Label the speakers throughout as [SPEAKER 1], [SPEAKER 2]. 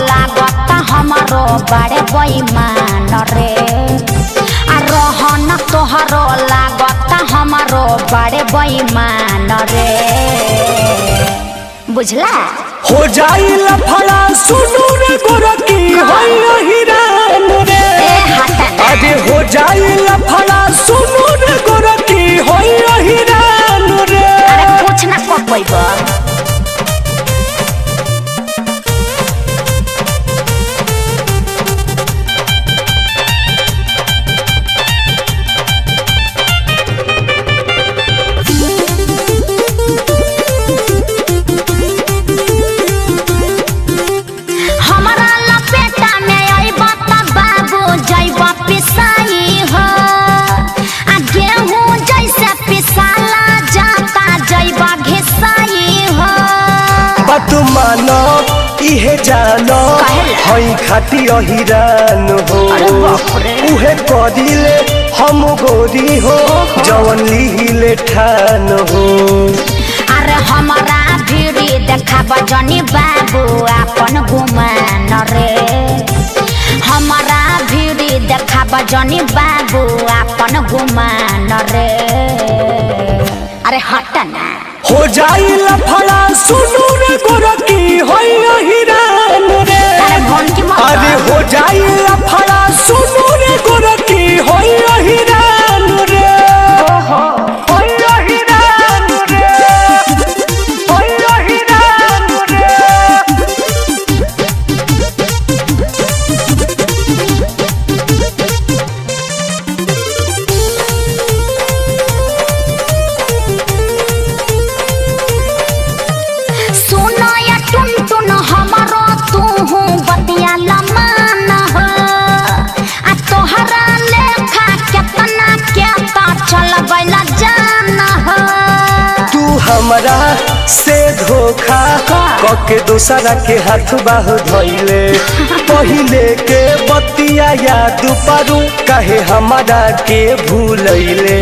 [SPEAKER 1] लागत हमारो बड़े बेईमान रे। रहन तोहरो लागत हमारो बड़े बेईमान रे। बुझला
[SPEAKER 2] हो जाई लफड़ा सुनू रे गोरकी होई हिरान रे। अरे हो जाई लफड़ा सुनू रे गोरकी होई हिरान रे।
[SPEAKER 1] अरे कुछ ना कपैबा
[SPEAKER 2] तू मानो इहे जानो हई खाती हिरान हो। उहे करिले हम गोरी हो जवन लिहिले ठान हो।
[SPEAKER 1] अरे हमारा भीड़ी देखा बजनी बाबू अपन गुमान रे। हमारा भीड़ी देखा बजनी बाबू अपन गुमान रे। अरे हट ना
[SPEAKER 2] हो जाई लफड़ा सुनू रे गोरकी होई हिरान रे। अरे हो जाई लफड़ा सुनू रे गोरकी होई हिरान रे। होई हिरान रे। होई हिरान रे। हमरा से धोखा कके दूसरा के हाथ बाह धइले। पहिले के बतिया याद पारू काहे हमारा के भूलैले।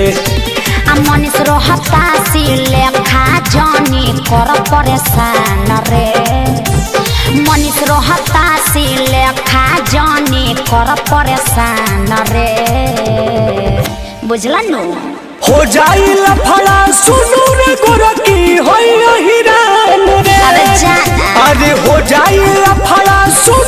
[SPEAKER 1] मनीष रोहता सिले खा जानी कर परेशान रे। मनीष रोहता सिले खा जानी कर परेशान रे। बुझला नु
[SPEAKER 2] हो जाई लफड़ा सुनू रे गोरकी होई हिरान रे।
[SPEAKER 1] अरे जाना
[SPEAKER 2] अरे हो जाई लफड़ा सुनू